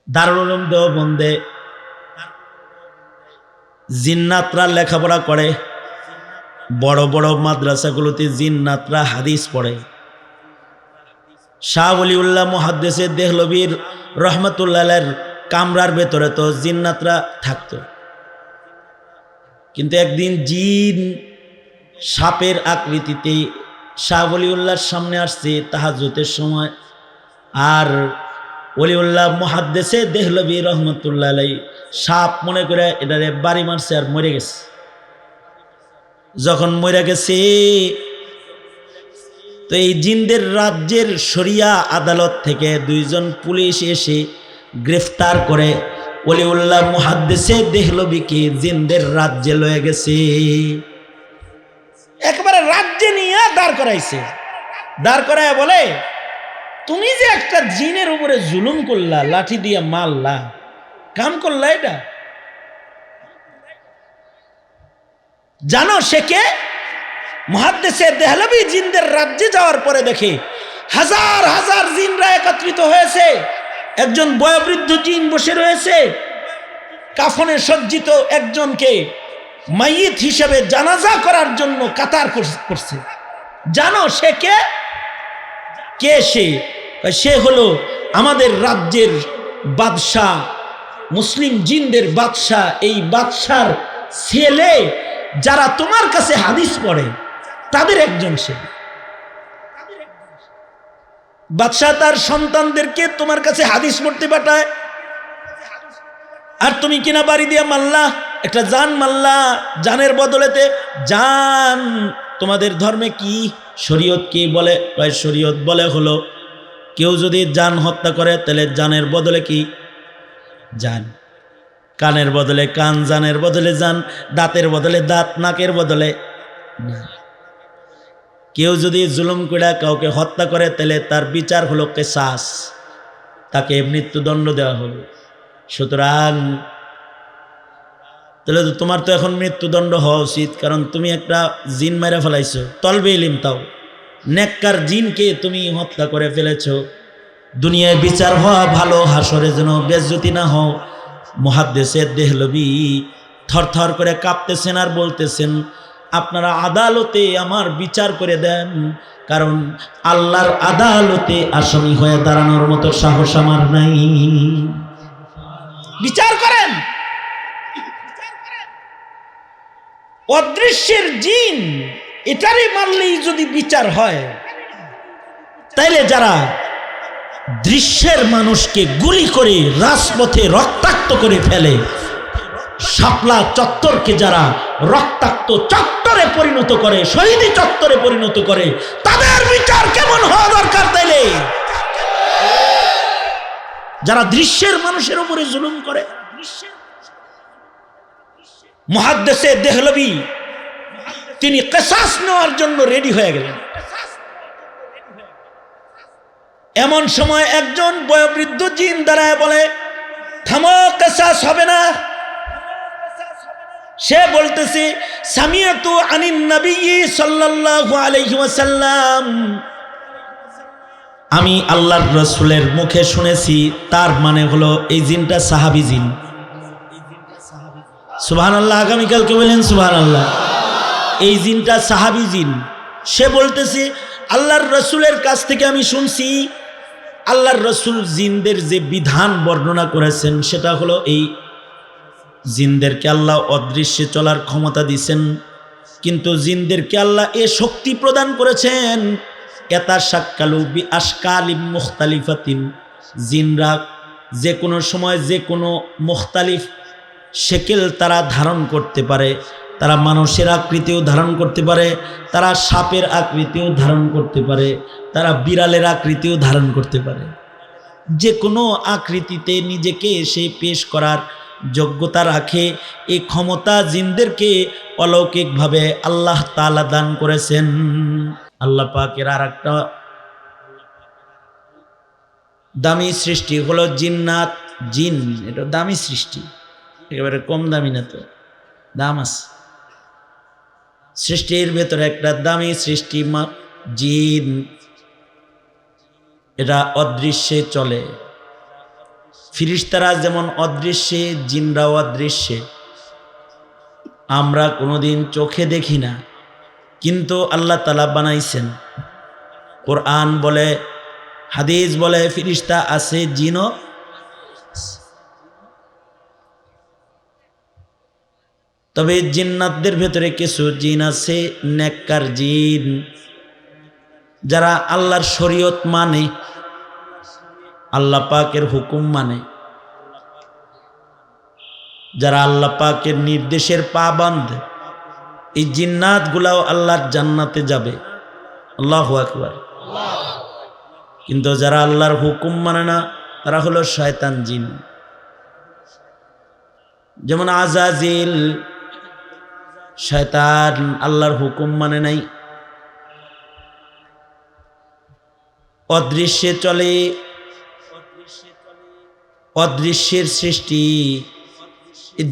দারুল উলুম দেওবন্দে জিন্নাতরা লেখাপড়া করে, বড় বড় মাদ্রাসাগুলোতে জিন্নাতরা হাদিস পড়ে। শাহ ওলিউল্লাহ মুহাদ্দিস দেহলভীর রহমতুল্লাহের কামরার ভেতরে তো জিন্নাতরা থাকতো, কিন্তু একদিন জিন সাপের আকৃতিতে শাহ ওলিউল্লাহর সামনে আসছে তাহাজ্জুদের সময়। আর ওলিউল্লাহ মুহাদ্দিস দেহলভী রহমতুল্লাহ আলাইহি সাপ মনে করে এটারে বাড়ি মারছে আর মরে গেছে। যখন মরে গেছে তো এই জিনদের রাজ্যের শরিয়া আদালত থেকে দুইজন পুলিশ এসে গ্রেফতার করে ওলিউল্লাহ মুহাদ্দিস দেহলভীকে জিনদের রাজ্যে লয়ে গেছে। একেবারে রাজ্যে নিয়ে দাঁড় করাইছে। দাঁড় করায় বলে, তুমি যে একটা জিনের উপরে জুলুম করলা, লাঠি দিয়ে মারলা, কাম করলা, এটা জানো সে কে? মুহাদ্দিস দেহলভী জিনদের রাজ্যে যাওয়ার পরে দেখে হাজার হাজার জিনরা একত্রিত হয়েছে। একজন বয়োবৃদ্ধ জিন বসে রয়েছে, কাফনে সজ্জিত একজনকে মাইয়িত হিসেবে জানাজা করার জন্য কাতার করছে। জানো সে কে? কে সে? সে হলো আমাদের রাজ্যের বাদশাহ, মুসলিম জিনদের বাদশাহ। এই বাদশার ছেলে যারা তোমার কাছে হাদিস পড়ে তাদের একজন সে। বাদশাহ তার সন্তানদেরকে তোমার কাছে হাদিস পড়তে পাঠায়, আর তুমি কিনা বাড়ি দিয়া মাল্লা, একটা জান মাল্লা। জানের বদলেতে জান তোমাদের ধর্মে কি শরীয়ত কি বলে? শরীয়ত বলে হলো কেউ যদি জান হত্যা করে তাহলে জানের বদলে কি? জান। কানের বদলে কান, জানের বদলে জান, দাঁতের বদলে দাঁত, নাকের বদলে না। কেউ যদি জুলুম করে কাউকে হত্যা করে তাহলে তার বিচার হলো কিসাস, তাকে মৃত্যুদণ্ড দেওয়া হলো। সুতরাং তাহলে তোমার তো এখন মৃত্যুদণ্ড হওয়া উচিত, কারণ তুমি একটা জিন মেরে ফেলাইছো। তলবে ইলিম তাও নেককার জিনকে তুমি হত্যা করে ফেলেছো। দুনিয়ায় বিচার হওয়া ভালো, হাসরে যেন বেজ্জতি না হও। মুহাদ্দিস দেহলভী থরথর করে কাঁপতেছেন আর বলতেছেন, আপনারা আদালতে আমার বিচার করে দেন, কারণ আল্লাহর আদালতে আসামি হয়ে দাঁড়ানোর মতো সাহস আমার নাই। বিচার করেন। অদৃশ্যের জিন এটারই মানলেই যদি বিচার হয়, তাইলে যারা দৃশ্যের মানুষকে গুলি করে রাজপথে রক্তাক্ত করে ফেলে, শাপলা চত্বরকে যারা রক্তাক্ত চত্বরে পরিণত করে, শহীদি চত্বরে পরিণত করে, তাদের বিচার কেমন হওয়া দরকার? তাইলে যারা দৃশ্যের মানুষের উপরে জুলুম করে। মুহাদ্দিস দেহলভী তিনি কিসাস নেওয়ার জন্য রেডি হয়ে গেলেন। এমন সময় একজন বয়োবৃদ্ধ জিন দাঁড়ায় বলে, থামো, কিসাস হবে না। সে বলতেছে, সামিয়াতু আনিন নবী সাল্লাল্লাহু আলাইহি ওয়াসাল্লাম, আমি আল্লাহর রাসূলের মুখে শুনেছি। তার মানে হলো এই জিনটা সাহাবী জিন। সুবহানাল্লাহ, আগামীকালকে বলেন সুবহানাল্লাহ। এই জিনটা সাহাবী জিন। সে বলতেছে, আল্লাহর রাসূলের কাছ থেকে আমি শুনছি, আল্লাহর রাসূল জিনদের যে বিধান বর্ণনা করেছেন সেটা হলো এই, জিনদেরকে আল্লাহ অদৃশ্যে চলার ক্ষমতা দিয়েছেন, কিন্তু জিনদেরকে আল্লাহ এ শক্তি প্রদান করেছেন, এতা শাক্কালু বি আশকালিম মুখতালিফাতিন, জিনরা যে কোনো সময় যে কোনো মুখতালিফ শেকেল তারা ধারণ করতে পারে। তারা মানুষের আকৃতিও ধারণ করতে পারে, তারা সাপের আকৃতিও ধারণ করতে পারে, তারা বিড়ালের আকৃতিও ধারণ করতে পারে। যে কোনো আকৃতিতে নিজেকে সে পেশ করার যোগ্যতা রাখে। এই ক্ষমতা জিনদেরকে অলৌকিকভাবে আল্লাহ তাআলা দান করেছেন। আল্লাহ পাকের আর একটা দামি সৃষ্টি হলো জিন্নাত। জিন এটা দামি সৃষ্টি, একেবারে কম দামি না, তো দাম আছে। সৃষ্টির ভেতরে একটা দামি সৃষ্টি জিন। এরা অদৃশ্যে চলে। ফিরিস্তারা যেমন অদৃশ্যে, জিনরাও অদৃশ্যে, আমরা কোনোদিন চোখে দেখি না, কিন্তু আল্লাহ তাআলা বানাইছেন। কোরআন বলে, হাদিস বলে ফিরিস্তা আছে, জিনও। তবে জিন্নাতদের ভেতরে কিছু জিন আছে নেককার জিন, যারা আল্লাহর শরীয়ত মানে, আল্লাহ পাকের হুকুম মানে, যারা আল্লাহ পাকের নির্দেশের পাবন্দ, এই জিন্নাত গুলাও আল্লাহর জান্নাতে যাবে। আল্লাহু আকবার। কিন্তু যারা আল্লাহর হুকুম মানে না, তারা হলো শয়তান জিন। যেমন আজাজিল, শয়তান, আল্লাহর হুকুম মানে নাই, অদৃশ্যে চলে, অদৃশ্যের সৃষ্টি।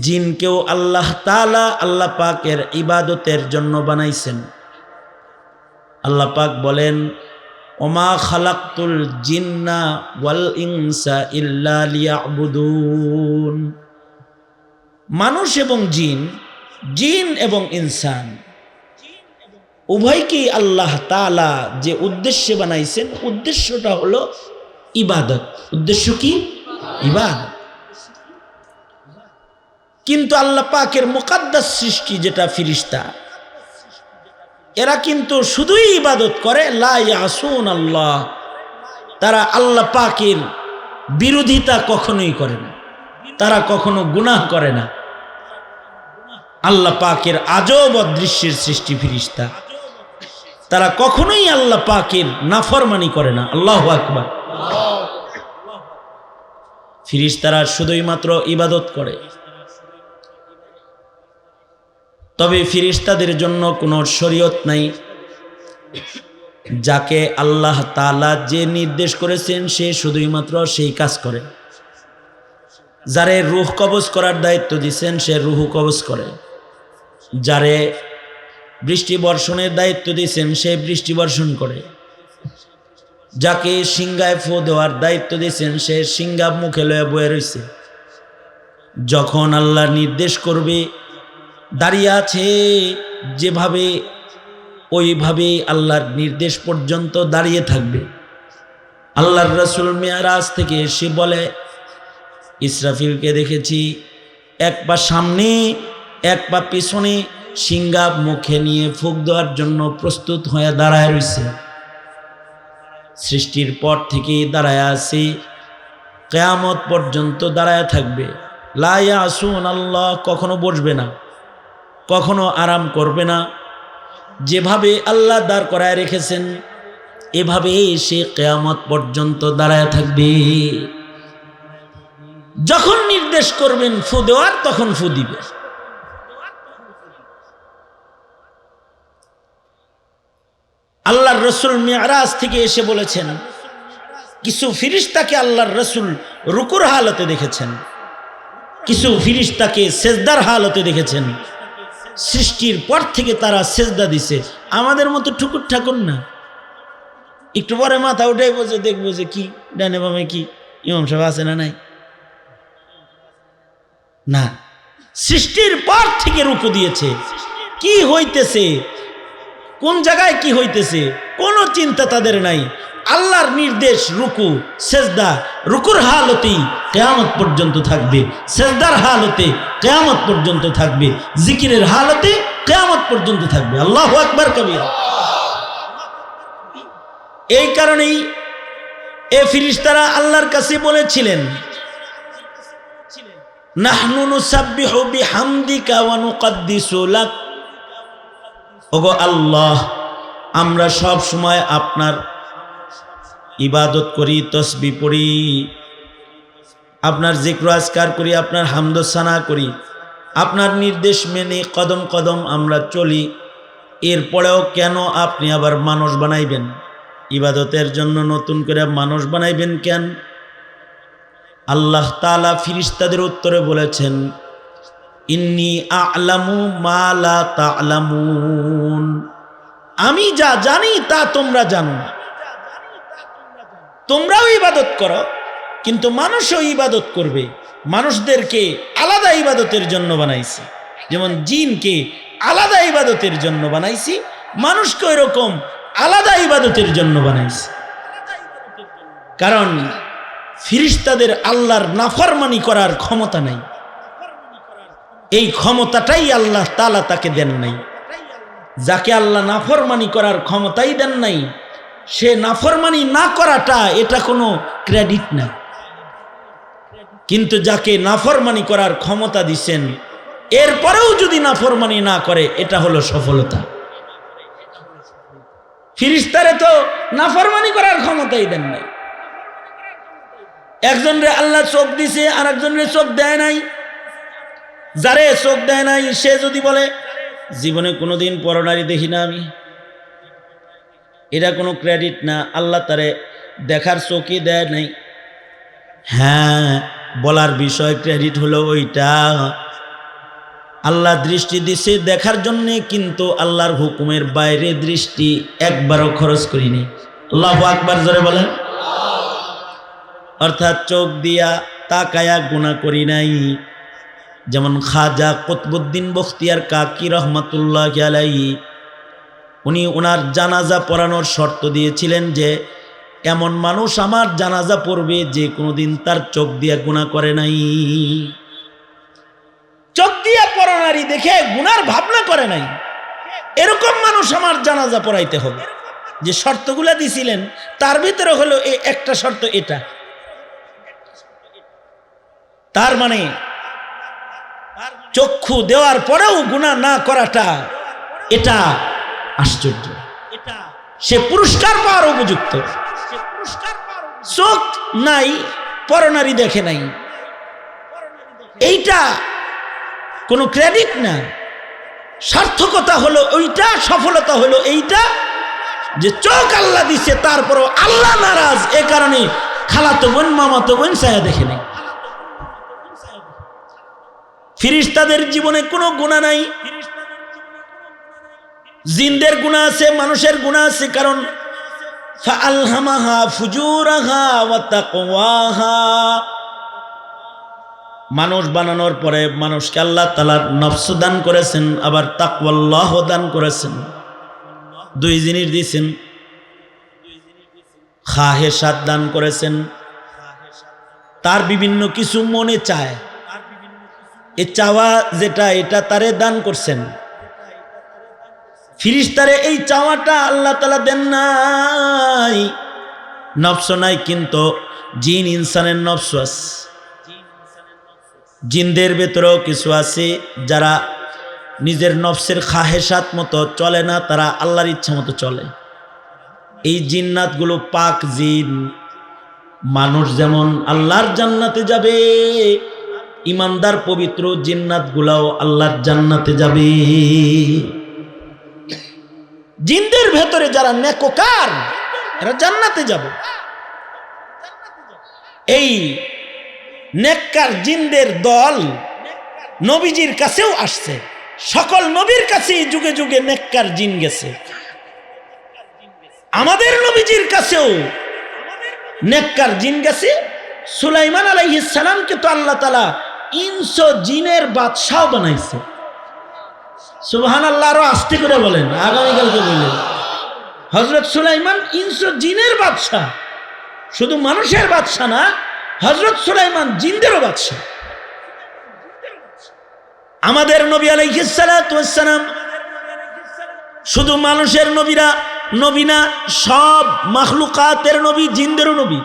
জিনকেও আল্লাহ তাআলা আল্লাহ পাকের ইবাদতের জন্য বানাইছেন। আল্লাহ পাক বলেন, ওমা খালাকতুল জিন্না ওয়াল ইনসা ইল্লা লিয়াবুদুন। মানুষ এবং জিন, জিন এবং ইনসান উভয়কেই আল্লাহ তাআলা যে উদ্দেশ্যে বানাইছেন, উদ্দেশ্যটা হলো ইবাদত। উদ্দেশ্য কি? ইবাদত। কিন্তু আল্লাহ পাকের মুকাদ্দাস সৃষ্টি যেটা ফিরিস্তা, এরা কিন্তু শুধুই ইবাদত করে, লা ইয়াসুন আল্লাহ। তারা আল্লাহ পাকের বিরোধিতা কখনোই করে না, তারা কখনো গুনাহ করে না। আল্লাহ পাকের আজব অদৃশ্যের সৃষ্টি ফিরিস্তা, তারা কখনোই আল্লাহ পাকের নাফরমানি করে না। আল্লাহু আকবার। ফিরিস্তারা শুধুই মাত্র ইবাদত করে। তবে ফিরিস্তাদের জন্য কোনো শরীয়ত নাই। যাকে আল্লাহ তাআলা যে নির্দেশ করেছেন, সে শুধুই মাত্র সেই কাজ করে। যারে রূহ কবজ করার দায়িত্ব দিয়েছেন, সে রূহ কবজ করে। যারে বৃষ্টি বর্ষণের দায়িত্ব দিয়েছেন, সে বৃষ্টি বর্ষণ করে। যাকে সিংহায় ফু দেওয়ার দায়িত্ব দিয়েছেন, সে সিংহা মুখে লয়ে বয়ে রয়েছে। যখন আল্লাহ নির্দেশ করবে, দাঁড়িয়ে আছে যেভাবে, ওইভাবে আল্লাহর নির্দেশ পর্যন্ত দাঁড়িয়ে থাকবে। আল্লাহর রাসূল মেরাজ থেকে এসে বলে, ইসরাফিলকে দেখেছি এক পা সামনে এক পা পিছনে, সিংহা মুখে নিয়ে ফুঁক দেওয়ার জন্য প্রস্তুত হয়ে দাঁড়ায় রয়েছে। সৃষ্টির পর থেকে দাঁড়ায় আছে, কিয়ামত পর্যন্ত দাঁড়ায় থাকবে। লা ইয়াসুন আল্লাহ, কখনো বসবে না, কখনো আরাম করবে না। যেভাবে আল্লাহ দাঁড় করায় রেখেছেন, এভাবে সে কিয়ামত পর্যন্ত দাঁড়ায় থাকবে। যখন নির্দেশ করবেন ফু দেওয়ার, তখন ফু দিবে। আল্লাহর রাসূল মিরাজ থেকে এসে বলেছেন, কিছু ফিরিস্তাকে আল্লাহর রাসূল রুকুর হালতে দেখেছেন, কিছু ফিরিস্তাকে সেজদার হালতে দেখেছেন। সৃষ্টির পর থেকে তারা সেজদা দিছে। আমাদের মতো ঠুকুর ঠাকুর না, একটু পরে মাথা উঠে বসে দেখবো যে কি ডানে বামে কি ইমাম সাহেব আছে না নাই। না, সৃষ্টির পর থেকে রুকু দিয়েছে। কি হইতেছে, কোন জায়গায় কি হইতেছে, কোনো চিন্তা তাদের নাই। আল্লাহর নির্দেশ রুকু সেজদা, রুকুর হালতেই কিয়ামত পর্যন্ত থাকবে, সেজদার হালতে কিয়ামত পর্যন্ত থাকবে, জিকিরের হালতে কিয়ামত পর্যন্ত থাকবে। আল্লাহু আকবার কবীরা। এই কারণেই এ ফিরিস্তারা আল্লাহর কাছে বলেছিলেন, নাহনু নুসাব্বিহু বিহামদিকা ওয়া নুকদ্দিসু লাক। ওগো আল্লাহ, আমরা সব সময় আপনার ইবাদত করি, তসবিহ পড়ি, আপনার জিক্র আজকার করি, আপনার হামদ সানা করি, আপনার নির্দেশ মেনে কদম কদম আমরা চলি। এরপরেও কেন আপনি আবার মানুষ বানাইবেন? ইবাদতের জন্য নতুন করে মানুষ বানাইবেন কেন? আল্লাহ তাআলা ফিরিস্তাদের উত্তরে বলেছেন, ইন্নী আ'লামু মা লা তা'লামুন। আমি যা জানি তা তোমরা জানো না। তোমরাও ইবাদত করো, কিন্তু মানুষও ইবাদত করবে। মানুষদেরকে আলাদা ইবাদতের জন্য বানাইছি, যেমন জিনকে আলাদা ইবাদতের জন্য বানাইছি, মানুষকে এরকম আলাদা ইবাদতের জন্য বানাইছি। কারণ ফিরিস্তাদের আল্লাহর নাফরমানি করার ক্ষমতা নাই, এই ক্ষমতাটাই আল্লাহ তাআলা তাকে দেন নাই। যাকে আল্লাহ নাফরমানি করার ক্ষমতাই দেন নাই, সে নাফরমানি না করাটা এটা কোনো ক্রেডিট না। কিন্তু যাকে নাফরমানি করার ক্ষমতা দিছেন, এরপরেও যদি নাফরমানি না করে, এটা হলো সফলতা। ফিরিস্তারে তো নাফরমানি করার ক্ষমতাই দেন নাই। একজনরে আল্লাহ চোখ দিছে, আর একজনরে চোখ দেয় নাই। যারে চোখ দেয় নাই সে যদি বলে জীবনে কোনোদিন পরনারী দেখি না আমি, এটা কোনো ক্রেডিট না। আল্লাহ তারে দেখার চোখই দেয় নাই। হ্যাঁ, বলার বিষয় ক্রেডিট হলো ওইটা। আল্লাহ দৃষ্টি দিছে দেখার জন্যে, কিন্তু আল্লাহর হুকুমের বাইরে দৃষ্টি একবারও খরচ করিনি। আল্লাহু আকবার জোরে বলেন। অর্থাৎ চোখ দিয়া তাকায়া গুনাহ করি নাই। যেমন খাজা কুতবুদ্দিন বখতিয়ার কাকি রহমাতুল্লাহি আলাইহি, উনি ওনার জানাজা পড়ানোর শর্ত দিয়েছিলেন যে এমন মানুষ আমার জানাজা পড়বে যে কোনোদিন তার চোখ দিয়া গুনাহ করে নাই। চোখ দিয়া পরনারী দেখে গুনার ভাবনা করে নাই, এরকম মানুষ আমার জানাজা পড়াইতে হবে। যে শর্তগুলা দিছিলেন তার ভিতরে হলো এই একটা শর্ত এটা। তার মানে চক্ষু দেওয়ার পরেও গুনাহ না করাটা এটা আশ্চর্য। সে পুরস্কার পাওয়ার উপযুক্ত। চোখ নাই, পরনারী দেখে নাই, এইটা কোনো ক্রেডিট না। সার্থকতা হলো ওইটা, সফলতা হলো এইটা যে চোখ আল্লাহ দিছে, তারপরও আল্লাহ নারাজ, এ কারণে খালাতো বোন মামাতো বোন ছায়া দেখে নাই। ফিরিস্তাদের জীবনে কোনো গুনাহ নাই। জিনদের গুনাহ আছে, মানুষের গুনাহ আছে। কারণ ফাআলহামাহা ফুজুরাহা ওয়া তাকওয়াহা, মানুষ বানানোর পরে মানুষকে আল্লাহ তাআলা নফস দান করেছেন, আবার তাকওয়াল্লাহ দান করেছেন। দুই জিনিস দিয়েছেন। খাহেসাত দান করেছেন, তার বিভিন্ন কিছু মনে চায়, এ চাওয়া যেটা এটা তারে দান করছেন। ফিরিস্তারে এই চাওয়াটা আল্লাহ তাআলা দেন নাই। নফস নাই, কিন্তু জিন ইনসানের নফস আছে। জিনদের ভেতরেও কিছু আছে যারা নিজের নফসের খাহেসাত মতো চলে না, তারা আল্লাহর ইচ্ছা মতো চলে। এই জিন্নাতগুলো পাক জিন। মানুষ যেমন আল্লাহর জান্নাতে যাবে, ইমানদার পবিত্র জিন্নাতগুলাও আল্লাহর জান্নাতে যাবে। জিনদের ভেতরে যারা নেককার, এরা জান্নাতে যাবে। এই নেককার জিনদের দল নবীজির কাছেও আসছে। সকল নবীর কাছেই যুগে যুগে নেককার জিন গেছে। আমাদের নবীজির কাছেও নেককার জিন গেছে। সুলাইমান আলাইহিস সালামকে তো আল্লাহ তাআলা ইনস জিনের বাদশাহ বানাইছে। সুবহানাল্লাহ, আরো আস্তে করে বলেন, আগামীকালকে বললেন। হযরত সুলাইমান ইনস জিনের বাদশাহ, শুধু মানুষের বাদশাহ না, হযরত সুলাইমান জিনদেরও বাদশাহ। আমাদের নবী আলাইহিস সালাতু ওয়াস সালাম শুধু মানুষের নবী না, সব মাখলুকাতের নবী, জিনদেরও নবী।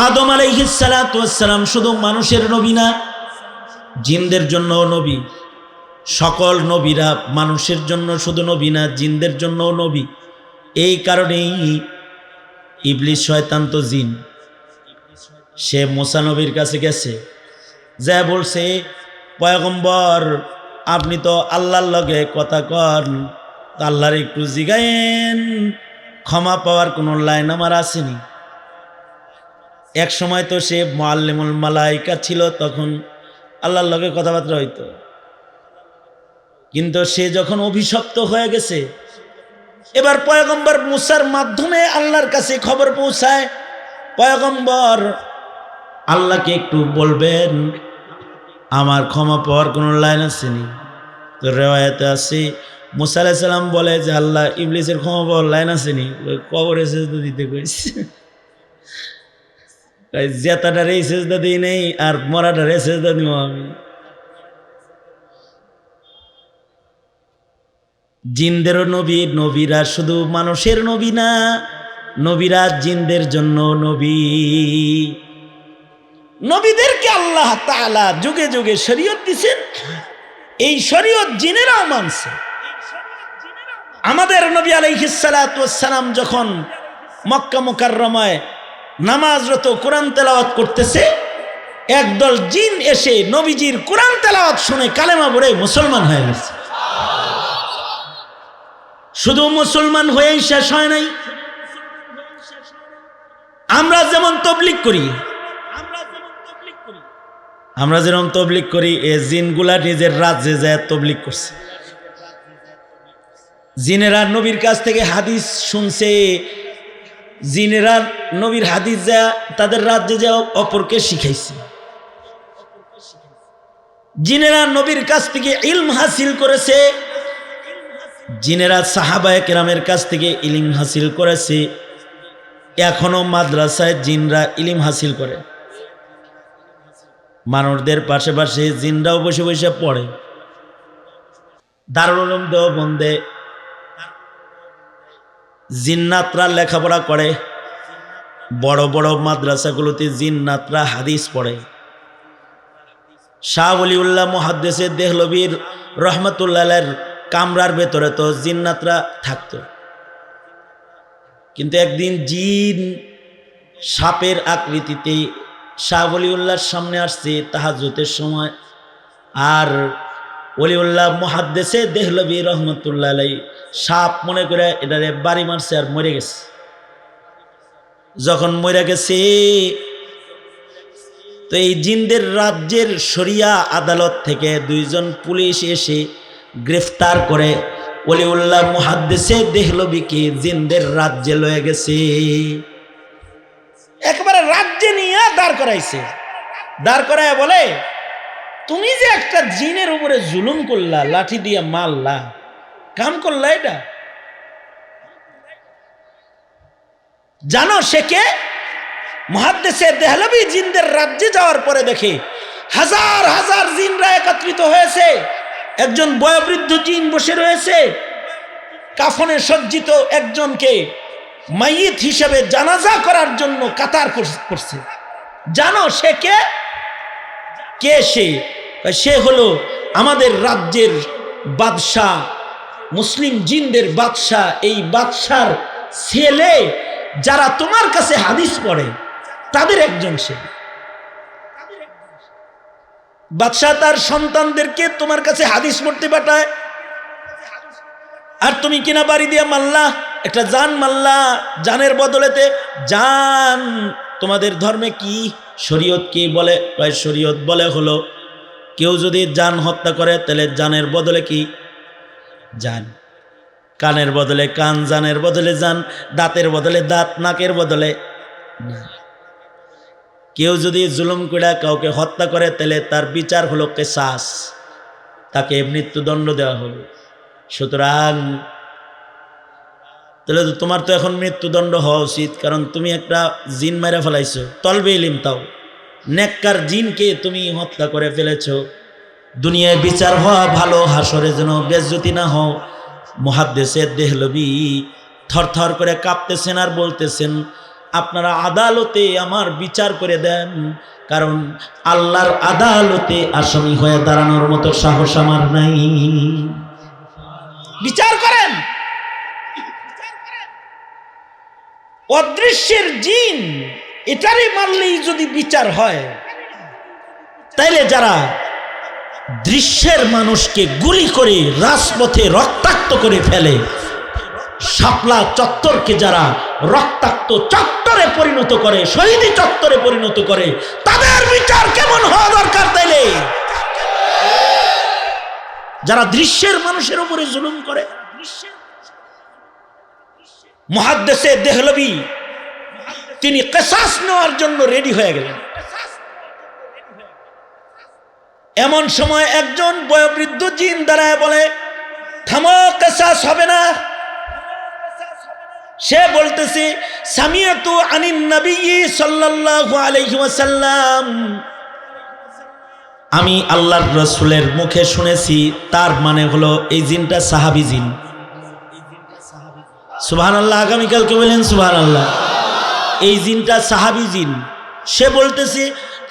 আদম আলাইহিস সালাতু ওয়াস সালাম শুধু মানুষের নবী না, জিনদের জন্য নবী। সকল নবীরা মানুষের জন্য শুধু নবী না, জিনদের জন্য নবী। এই কারণেই ইবলিস শয়তান তো জিন। সে মুসা নবীর কাছে গেছে, যা বলছে, পয়গম্বর আপনি তো আল্লাহর লগে কথা কন, আল্লাহর একটু জিগায়েন, ক্ষমা পাওয়ার কোনো লাইন আমার আসেনি। এক সময় তো সে মুআল্লিমুল মালাইকা ছিল, তখন আল্লাহর লগে কথাবার্তা হইতো। কিন্তু সে যখন অভিশপ্ত হয়ে গেছে, এবার পয়গম্বর মুসার মাধ্যমে আল্লাহর কাছে খবর পৌঁছায় পয়গম্বর আল্লাহকে একটু বলবেন আমার ক্ষমা পাওয়ার কোনো লাইন আসেনি। তো রেওয়ায়েতে আছে মুসা আলাইহিস সালাম বলে যে আল্লাহ ইবলিসের ক্ষমা পাওয়ার লাইন আসেনি, কবরে সেজদা দিতে কইছে। জেতাটারে সেজদা দিই নেই আর মরাটারে সেজদা দিব আমি। জিনদেরও নবী, নবীরা শুধু মানুষের নবী না, নবীরা জিনদের জন্য নবী। নবীদেরকে আল্লাহ তাআলা যুগে যুগে শরীয়ত দিয়েছেন, এই শরীয়ত জিনেরাও মানছে। আমাদের নবী আলাইহিস সালাতু ওয়াস সালাম যখন মক্কা মুকাররমায় নামাজরত কোরআন তেলাওয়াত করতেছে, একদল জিন এসে নবীজির কোরআন তেলাওয়াত শুনে কালেমা পড়ে মুসলমান হয়ে গেছে। শুধু মুসলমান হয়েই শেষ হয় নাই, আমরা যেমন তবলিগ করি, এই জিনগুলা নিজের রাজ্যে যায় তবলিগ করছে। জিনেরা নবীর কাছ থেকে হাদিস শুনছে, জিনেরা নবীর হাদিস যা তাদের রাজ্যে যা অপরকে শিখাইছে। জিনেরা নবীর কাছ থেকে ইলম হাসিল করেছে, জিনেরা সাহাবায়ে কেরামের কাছ থেকে ইলম হাসিল করেছে। এখনো মাদ্রাসায় জিনরা ইলম হাসিল করে, মানুষদের পাশে পাশে জিনরাও বসে বসে পড়ে। দারুল উলুম দেওবন্দে জিন্নাতরা লেখাপড়া করে, বড় বড় মাদ্রাসাগুলোতে জিন্নাতরা হাদিস পড়ে। শাহ ওলিউল্লাহ মুহাদ্দিসে দেহলভীর রহমতুল্লাহের কামরার ভেতরে তো জিন্নাতরা থাকতো, কিন্তু একদিন জিন সাপের আকৃতিতে শাহ ওলিউল্লাহর সামনে আসছে তাহাজ্জুদের সময়, আর ওলিউল্লাহ মুহাদ্দিসে দেহলভী রহমতুল্লাহ আলাইহি সাপ মনে করে এটারে বাড়ি মারছে আর মরে গেছে। যখন মরে গেছে তো এই জিনদের রাজ্যের শরিয়া আদালত থেকে দুইজন পুলিশ এসে গ্রেফতার করে ওলিউল্লাহ মুহাদ্দিসে দেহলভীকে জিনদের রাজ্যে লয়ে গেছে। একবারে রাজ্যে নিয়ে দাঁড় করাইছে, দাঁড় করায় বলে তুমি যে একটা জিনের উপরে জুলুম করলা, লাঠি দিয়ে মারলা, কাম করলা, এটা জানো সে কে? মুহাদ্দিসে দেহলভী জিনদের রাজ্যে যাওয়ার পরে দেখে হাজার হাজার জিনরা একত্রিত হয়েছে, একজন বয়োবৃদ্ধ জিন বসে রয়েছে, কাফনে সজ্জিত একজনকে মাইয়িত হিসেবে জানাজা করার জন্য কাতার করছে। জানো সে কে? কে সে? সে হলো আমাদের রাজ্যের বাদশাহ, মুসলিম জিনদের বাদশাহ। এই বাদশার ছেলে যারা তোমার কাছে হাদিস পড়ে তাদের একজন সে। বাদশাহ তার সন্তানদেরকে তোমার কাছে হাদিস পড়তে পাঠায়, আর তুমি কিনা বাড়ি দিয়া মাল্লা, একটা জান মাল্লা, জানের বদলেতে জান। তোমাদের ধর্মে কি শরীয়ত কি বলে? শরীয়ত বলে হলো কেউ যদি জান হত্যা করে তাহলে জানের বদলে কি? জান। কানের বদলে কান, জানের বদলে জান, দাঁতের বদলে দাঁত, নাকের বদলে না। কেউ যদি জুলুম করে কাউকে হত্যা করে তাহলে তার বিচার হলো কিসাস, তাকে মৃত্যুদণ্ড দেওয়া হলো। সুতরাং তাহলে তোমার তো এখন মৃত্যুদণ্ড হওয়া উচিত, কারণ তুমি একটা জিন মেরে ফেলাইছো, তলবে ইলিম তাও নেককার জিনকে তুমি হত্যা করে ফেলেছো। দুনিয়ায় বিচার হওয়া ভালো, হাসরে যেন বেজ্জতি না হও। মুহাদ্দিসে দেহলভী থরথর করে কাঁপতেছেন আর বলতেছেন আপনারা আদালতে আমার বিচার করে দেন, কারণ আল্লাহর আদালতে আসামি হয়ে দাঁড়ানোর মতো সাহস আমার নাই। বিচার করেন। অদৃশ্যের জিন এটারই মানলেই যদি বিচার হয়, তাইলে যারা দৃশ্যের মানুষকে গুলি করে রাজপথে রক্তাক্ত করে ফেলে, শাপলা চত্বরকে যারা রক্তাক্ত চত্বরে পরিণত করে, শহীদি চত্বরে পরিণত করে, তাদের বিচার কেমন হওয়া দরকার? তাইলে যারা দৃশ্যের মানুষের উপরে জুলুম করে। মুহাদ্দিসে দেহলভী তিনি কিসাস নেওয়ার জন্য রেডি হয়ে গেলেন। এমন সময় একজন বয়োবৃদ্ধ জিন দাঁড়ায় বলে, থামো, কিসাস হবে না। সে বলতেছে, সামিয়াতু আনিন নবী সাল্লাল্লাহু আলাইহি ওয়াসাল্লাম, আমি আল্লাহর রাসূলের মুখে শুনেছি। তার মানে হলো এই জিনটা সাহাবী জিন। সুবহানাল্লাহ, আগামীকালকে বলেন সুবহানাল্লাহ। এই জিনটা সাহাবী জিন। সে বলতেছে,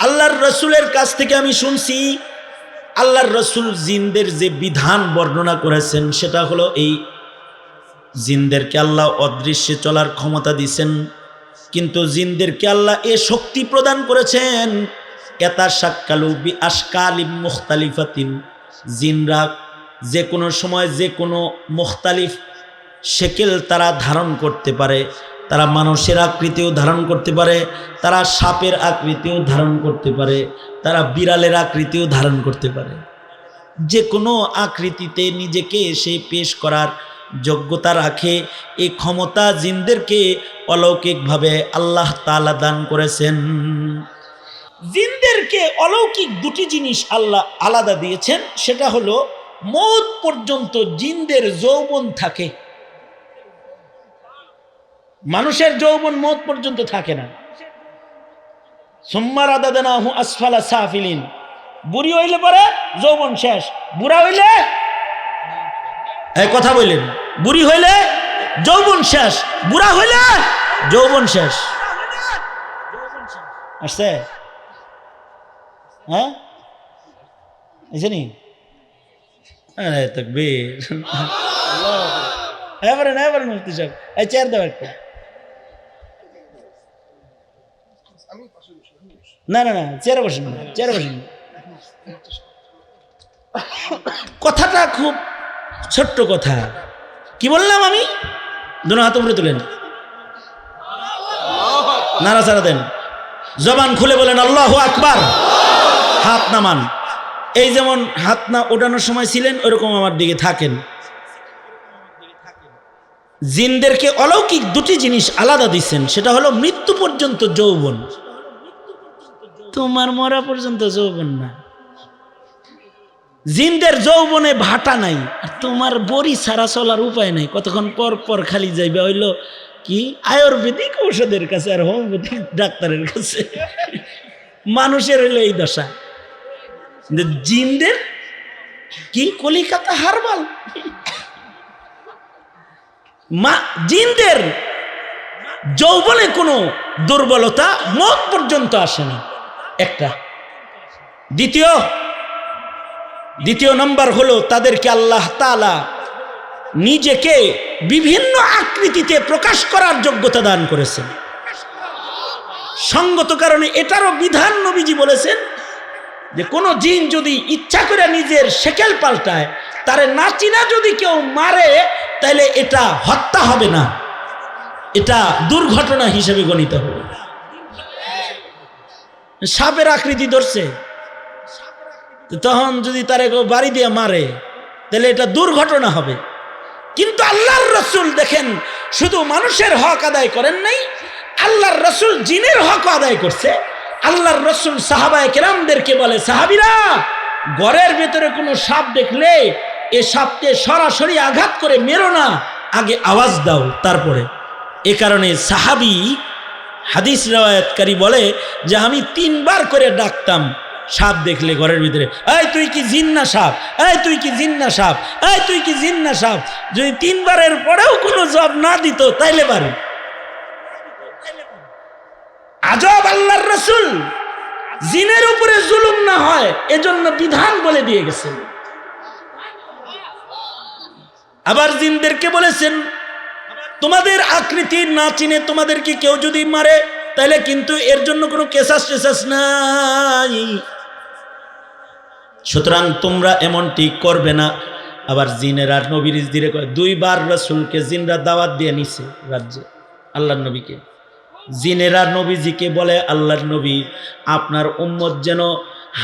আল্লাহর রাসূলের কাছ থেকে আমি শুনছি, আল্লাহর রাসূল জিনদের যে বিধান বর্ণনা করেছেন সেটা হলো এই, জিনদেরকে আল্লাহ অদৃশ্যে চলার ক্ষমতা দিয়েছেন, কিন্তু জিনদেরকে আল্লাহ এ শক্তি প্রদান করেছেন, ইয়াতাশাক্কালু বিআশকালিম মুখতালিফাতিন, জিনরা যে কোনো সময় যে কোনো মুখতালিফ শেকেল তারা ধারণ করতে পারে। তারা মানুষের আকৃতিও ধারণ করতে পারে, তারা সাপের আকৃতিও ধারণ করতে পারে, তারা বিড়ালের আকৃতিও ধারণ করতে পারে। যে কোনো আকৃতিতে নিজেকে সে পেশ করার যোগ্যতা রাখে। এই ক্ষমতা জিনদেরকে অলৌকিকভাবে আল্লাহ তাআলা দান করেছেন। জিনদেরকে অলৌকিক দুটি জিনিস আল্লাহ আলাদা দিয়েছেন, সেটা হলো মওত পর্যন্ত জিনদের যৌবন থাকে। মানুষের যৌবন মওত পর্যন্ত থাকে না। সুম্মা রাদাদনাহু আসফালা সাফিলিন, বুড়ি হইলে পরে যৌবন শেষ, বুড়া হইলে, এই কথা বললেন, বুড়ি হইলে যৌবন শেষ, বুড়া হইলে যৌবন শেষ। আসছে? হ্যাঁ, এসেনি? আরে তাকবীর, এবারে না, এবারে মুফতি সাহেব, এই চেয়ার দাও একটা। না না না, চেয়ারে বসেন না, চেয়ারে বসেন না। কথাটা খুব ছোট্ট কথা। কি বললাম আমি? দুনো হাত উপরে তুলেন, নাড়াচাড়া দেন, জবান খুলে বলেন আল্লাহু আকবার, হাত নামান। এই যেমন হাত না ওঠানোর সময় ছিলেন ওরকম আমার দিকে থাকেন। জিনদেরকে অলৌকিক দুটি জিনিস আলাদা দিচ্ছেন, সেটা হলো মৃত্যু পর্যন্ত যৌবন। তোমার মরা পর্যন্ত যৌবন না। জিনদের যৌবনে ভাটা নাই, আর তোমার বড়ি ছাড়া চলার উপায় নাই। কতক্ষণ পর পর খালি যাইবে হইল কি আয়ুর্বেদিক ঔষধের কাছে আর হোমিওপ্যাথিক ডাক্তারের কাছে। মানুষের হইল এই দশা, জিনদের কি কলিকাতা হারবাল। জিনদের যৌবনে কোনো দুর্বলতা মওত পর্যন্ত আসে না, একটা। দ্বিতীয় নম্বর হলো তাদেরকে আল্লাহ তাআলা নিজেকে বিভিন্ন আকৃতিতে প্রকাশ করার যোগ্যতা দান করেছেন। সঙ্গত কারণে এটারও বিধান নবীজি বলেছেন যে কোনো জিন যদি ইচ্ছা করে নিজের শেকেল পাল্টায়, তারে না চিনা যদি কেউ মারে, তাহলে এটা হত্যা হবে না, এটা দুর্ঘটনা হিসেবে গণিত হবে। সাপের আকৃতি ধরছে, তখন যদি তারে কেউ বাড়ি দিয়ে মারে, তাহলে এটা দুর্ঘটনা হবে। কিন্তু আল্লাহর রাসূল দেখেন, শুধু মানুষের হক আদায় করেন নাই, আল্লাহর রাসূল জিনের হক আদায় করছে। আল্লাহর রাসূল সাহাবায়ে কেরামদেরকে বলে, সাহাবীরা, ঘরের ভেতরে কোনো সাপ দেখলে এ সাপকে সরাসরি আঘাত করে মেরো না, আগে আওয়াজ দাও তারপরে। এ কারণে সাহাবী হাদিস রিওয়ায়াতকারী বলে যে আমি 3 বার করে ডাকতাম সাপ দেখলে ঘরের ভিতরে, এই তুই কি জিন না সাপ, এই তুই কি জিন না সাপ, এই তুই কি জিন না সাপ। যদি 3 বারের পরেও কোনো জবাব না দিত তাইলে পারে। আজব, আল্লাহর রাসূল জিনের উপরে জুলুম না হয় এজন্য বিধান বলে দিয়ে গেছেন। আবার জিনদেরকে বলেছেন, তোমাদের আকৃতি না চিনে তোমাদেরকে কেউ যদি মারে, তাহলে কিন্তু এর জন্য কোনো কেসাস টেসাস নাই, সুতরাং তোমরা এমনটি করবে না। আবার জিনেরা নবীর দিরে 2 বার রাসূলকে জিনরা দাওয়াত দিয়ে নিছে রাজ্যে, আল্লাহর নবীকে। জিনেরা নবীজিকে বলে, আল্লাহর নবী, আপনার উম্মত যেন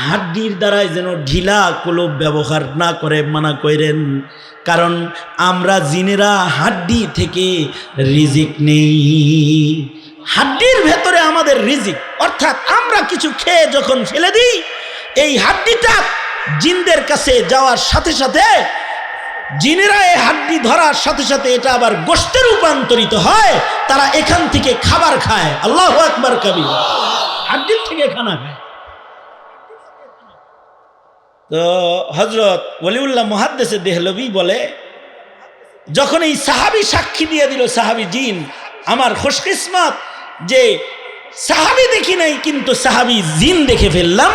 হাড্ডির দ্বারাই যেন ঢিলা কলব ব্যবহার না করে মানা করেন, কারণ আমরা জিনেরা হাড্ডি থেকে রিজিক নেই। হাড্ডির ভেতরে আমাদের রিজিক, অর্থাৎ আমরা কিছু খেয়ে যখন ফেলে দিই, এই হাড্ডিটা জিনদের কাছে যাওয়ার সাথে সাথে জিনেরা এই হাড্ডি ধরার সাথে সাথে এটা আবার গোশতে রূপান্তরিত হয়, তারা এখান থেকে খাবার খায়। আল্লাহু আকবার কবীর। হাড্ডির থেকে খানা খায়। তো হযরত ওলিউল্লাহ মুহাদ্দিসে দেহলভী বলে, যখন এই সাহাবী সাক্ষী দিয়ে দিল, সাহাবী জিন, আমার খুশকিসমত যে সাহাবী দেখি নাই কিন্তু সাহাবী জিন দেখে ফেললাম।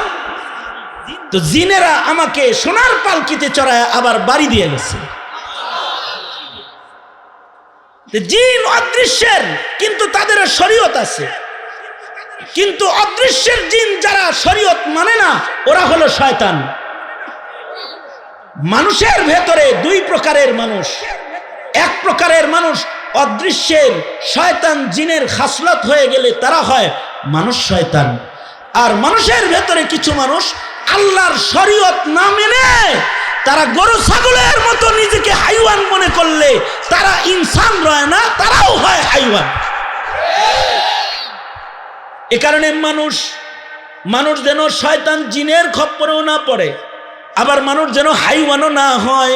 তো জিনেরা আমাকে সোনার পালকিতে চড়ায় আবার বাড়ি দিয়ে গেছে। জিন অদৃশ্যের, কিন্তু তাদের শরীয়ত আছে। কিন্তু অদৃশ্যের জিন যারা শরীয়ত মানে না, ওরা হলো শয়তান। মানুষের ভেতরে দুই প্রকারের মানুষ। এক প্রকারের মানুষ অদৃশ্যের শয়তান জিনের খাসলত হয়ে গেলে তারা হয় মানুষ শয়তান। আর মানুষের ভেতরে কিছু মানুষ আল্লাহর শরীয়ত না মেনে তারা গরু ছাগলের মতো নিজেকে হাইওয়ান মনে করলে তারা ইনসান রয় না, তারাও হয় হাইওয়ান। এ কারণে মানুষ যেন শয়তান জিনের খপ্পরেও না পড়ে, আবার মানুষ যেন হাইওয়ানও না হয়।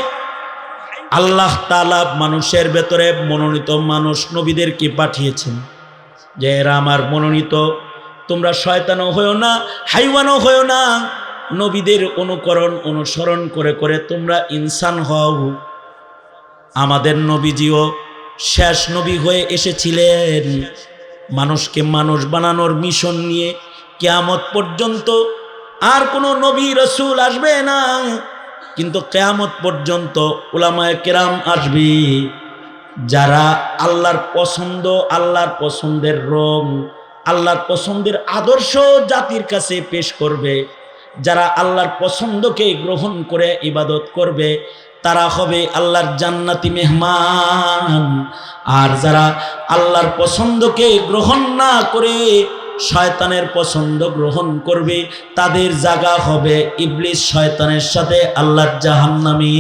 আল্লাহ তাআলা মানুষের ভেতরে মনোনীত মানুষ নবীদেরকে পাঠিয়েছেন যে এরা আমার মনোনীত, তোমরা শয়তানও হয়েও না, হাইওয়ানও হয়েও না, নবীদের অনুসরণ করে করে তোমরা ইনসান হও। আমাদের নবীজিও শেষ নবী হয়ে এসেছিলেন মানুষকে মানুষ বানানোর মিশন নিয়ে। কিয়ামত পর্যন্ত আর কোনো নবী রাসূল আসবে না, কিন্তু কিয়ামত পর্যন্ত উলামায়ে কেরাম আসবে যারা আল্লাহর পছন্দ, আল্লাহর পছন্দের রং, আল্লাহর পছন্দের আদর্শ জাতির কাছে পেশ করবে। যারা আল্লাহর পছন্দকে গ্রহণ করে ইবাদত করবে তারা হবে আল্লাহর জান্নাতি মেহমান। আর যারা আল্লাহর পছন্দকে গ্রহণ না করে শয়তানের পছন্দ গ্রহণ করবে তাদের জায়গা হবে ইবলিস শয়তানের সাথে আল্লাহর জাহান্নামে।